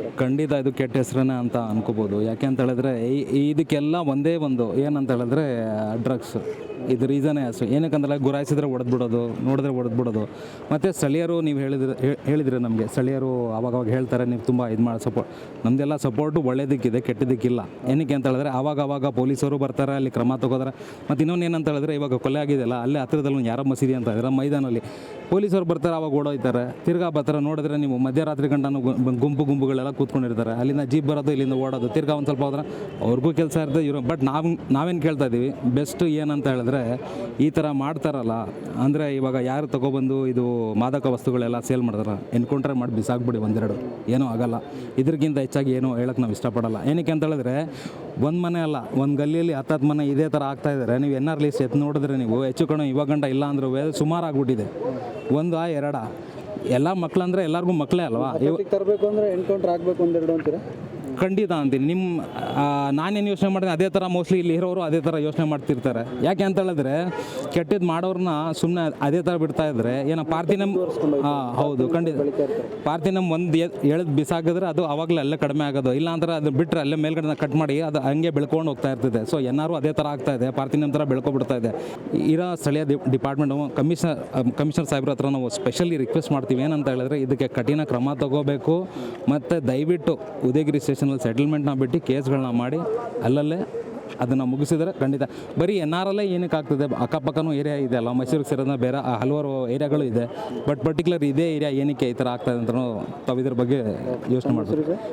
ಖಂಡಿತ ಇದು ಕೆಟ್ಟ ಹೆಸರೇ ಅಂತ ಅನ್ಕೋಬೋದು. ಯಾಕೆ ಅಂತ ಹೇಳಿದ್ರೆ ಇದಕ್ಕೆಲ್ಲ ಒಂದೇ ಒಂದು ಏನಂತ ಹೇಳಿದ್ರೆ ಡ್ರಗ್ಸ್. ಇದು ರೀಸನೇ ಅಷ್ಟು. ಏನಕ್ಕಂದ್ರೆ ಗುರಾಯಿಸಿದ್ರೆ ಹೊಡೆದ್ಬಿಡೋದು, ನೋಡಿದ್ರೆ ಹೊಡೆದ್ಬಿಡೋದು. ಮತ್ತು ಸ್ಥಳೀಯರು ನೀವು ಹೇಳಿದ್ರೆ ನಮಗೆ ಸ್ಥಳೀಯರು ಅವಾಗವಾಗ ಹೇಳ್ತಾರೆ ನೀವು ತುಂಬ ಇದು ಮಾಡಿ ಸಪೋರ್ಟ್. ನಮ್ಮದೆಲ್ಲ ಸಪೋರ್ಟು ಒಳ್ಳೇದಕ್ಕಿದೆ, ಕೆಟ್ಟದಕ್ಕಿಲ್ಲ. ಏನಕ್ಕೆ ಅಂತ ಹೇಳಿದ್ರೆ ಆವಾಗ ಪೊಲೀಸರು ಬರ್ತಾರೆ, ಅಲ್ಲಿ ಕ್ರಮ ತಗೋತಾರೆ. ಮತ್ತು ಇನ್ನೊಂದು ಏನಂತ ಹೇಳಿದ್ರೆ ಇವಾಗ ಕೊಲೆ ಆಗಿದೆಯಲ್ಲ, ಅಲ್ಲೇ ಹತ್ತಿರದಲ್ಲಿ ಒಂದು ಯಾರೋ ಮಸೀದಿ ಅಂತ ಇದ್ದಾರೆ ಮೈದಾನಲ್ಲಿ, ಪೊಲೀಸರು ಬರ್ತಾರೆ, ಅವಾಗ ಓಡೋಯ್ತಾರೆ, ತಿರ್ಗಾ ಬರ್ತಾರೆ. ನೋಡಿದ್ರೆ ನೀವು ಮಧ್ಯರಾತ್ರಿ ಗಂಟನೂ ಗುಂಪುಗಳೆಲ್ಲ ಕೂತ್ಕೊಂಡಿರ್ತಾರೆ. ಅಲ್ಲಿಂದ ಜೀಪ್ ಬರೋದು, ಇಲ್ಲಿಂದ ಓಡೋದು, ತಿರ್ಗಾ ಒಂದು ಸ್ವಲ್ಪ ಹೋದ್ರೆ ಅವ್ರಿಗೂ ಕೆಲಸ ಇರ್ತದೆ ಇವರು. ಬಟ್ ನಾವೇನು ಕೇಳ್ತಾ ಇದ್ದೀವಿ, ಬೆಸ್ಟ್ ಏನಂತ ಹೇಳಿದ್ರೆ ಈ ಥರ ಮಾಡ್ತಾರಲ್ಲ, ಅಂದರೆ ಇವಾಗ ಯಾರು ತೊಗೊಬಂದು ಇದು ಮಾದಕ ವಸ್ತುಗಳೆಲ್ಲ ಸೇಲ್ ಮಾಡ್ತಾರೆ, ಎನ್ಕೌಂಟ್ರೆ ಮಾಡಿ ಬಿಸಾಕ್ಬಿಡಿ ಒಂದೆರಡು, ಏನೂ ಆಗಲ್ಲ. ಇದಕ್ಕಿಂತ ಹೆಚ್ಚಾಗಿ ಏನೂ ಹೇಳೋಕ್ಕೆ ನಾವು ಇಷ್ಟಪಡಲ್ಲ. ಏನಕ್ಕೆ ಅಂತ ಹೇಳಿದ್ರೆ ಒಂದು ಮನೆ ಅಲ್ಲ, ಒಂದು ಗಲ್ಲಿಯಲ್ಲಿ 10 ಮನೆ ಇದೇ ಥರ ಆಗ್ತಾಯಿದ್ದಾರೆ. ನೀವು NR ಲಿಸ್ಟ್ ಎತ್ತು ನೋಡಿದ್ರೆ ನೀವು ಹೆಚ್ಚು ಕಡಿಮೆ ಇವಾಗ ಗಂಟ ಇಲ್ಲ ಅಂದರೂ ಸುಮಾರು ಆಗ್ಬಿಟ್ಟಿದೆ. ಒಂದಾ ಎರಡ ಎಲ್ಲ ಮಕ್ಕಳಂದರೆ ಎಲ್ಲರಿಗೂ ಮಕ್ಕಳೇ ಅಲ್ವಾ. ತರಬೇಕು ಅಂದರೆ ಎನ್ಕೌಂಟ್ರ್ ಆಗಬೇಕು ಒಂದೆರಡು ಅಂತೀರಾ? ಖಂಡಿತ ಅಂತೀನಿ. ನಾನೇನು ಯೋಚನೆ ಮಾಡಿದೆ ಅದೇ ಥರ ಮೋಸ್ಟ್ಲಿ ಇಲ್ಲಿ ಇರೋರು ಅದೇ ಥರ ಯೋಚನೆ ಮಾಡ್ತಿರ್ತಾರೆ. ಯಾಕೆ ಅಂತ ಹೇಳಿದ್ರೆ ಕೆಟ್ಟದ್ದು ಮಾಡೋರನ್ನ ಸುಮ್ಮನೆ ಅದೇ ಥರ ಬಿಡ್ತಾ ಇದ್ರೆ ಏನೋ ಪಾರ್ಥಿನಮ್. ಹೌದು, ಖಂಡಿತ. ಪಾರ್ಥಿನಮ್ ಒಂದು ಎಳೆದು ಬಿಸಾಕಿದ್ರೆ ಅದು ಅವಾಗಲೇ ಅಲ್ಲೇ ಕಡಿಮೆ ಆಗೋದು. ಇಲ್ಲ ಅಂದ್ರೆ ಅದು ಬಿಟ್ಟರೆ ಅಲ್ಲೇ ಮೇಲ್ಗಡೆ ಕಟ್ ಮಾಡಿ ಅದು ಹಂಗೆ ಬೆಳ್ಕೊಂಡು ಹೋಗ್ತಾ ಇರ್ತದೆ. ಸೊ NR ಅದೇ ಥರ ಆಗ್ತಾ ಇದೆ, ಪಾರ್ಥಿನಮ್ ಥರ ಬೆಳ್ಕೊಬಿಡ್ತಾ ಇದೆ. ಇರೋ ಸ್ಥಳೀಯ ಡಿಪಾರ್ಟ್ಮೆಂಟು ಕಮಿಷನರ್ ಸಾಹೇಬ್ರ ಹತ್ರ ನಾವು ಸ್ಪೆಷಲಿ ರಿಕ್ವೆಸ್ಟ್ ಮಾಡ್ತೀವಿ. ಏನಂತ ಹೇಳಿದ್ರೆ ಇದಕ್ಕೆ ಕಠಿಣ ಕ್ರಮ ತಗೋಬೇಕು. ಮತ್ತು ದಯವಿಟ್ಟು ಉದಯಗಿರಿ ಸ್ಟೇಷನಲ್ಲಿ ಸೆಟಲ್ಮೆಂಟ್ನ ಬಿಟ್ಟು ಕೇಸ್ಗಳನ್ನ ಮಾಡಿ ಅಲ್ಲಲ್ಲೇ ಅದನ್ನು ಮುಗಿಸಿದರೆ ಖಂಡಿತ. ಬರೀ NR ಏನಕ್ಕೆ ಆಗ್ತದೆ, ಅಕ್ಕಪಕ್ಕನೂ ಏರಿಯಾ ಇದೆ ಅಲ್ಲ, ಮೈಸೂರಿಗೆ ಸೇರೋದನ್ನ ಬೇರೆ ಹಲವಾರು ಏರಿಯಾಗಳು ಇದೆ. ಬಟ್ ಪರ್ಟಿಕ್ಯುಲರ್ ಇದೇ ಏರಿಯಾ ಏನಕ್ಕೆ ಈ ಥರ ಆಗ್ತಾಯಿದೆ ಅಂತಲೂ ತಾವು ಇದ್ರ ಬಗ್ಗೆ ಯೋಚನೆ ಮಾಡ್ತೀವಿ.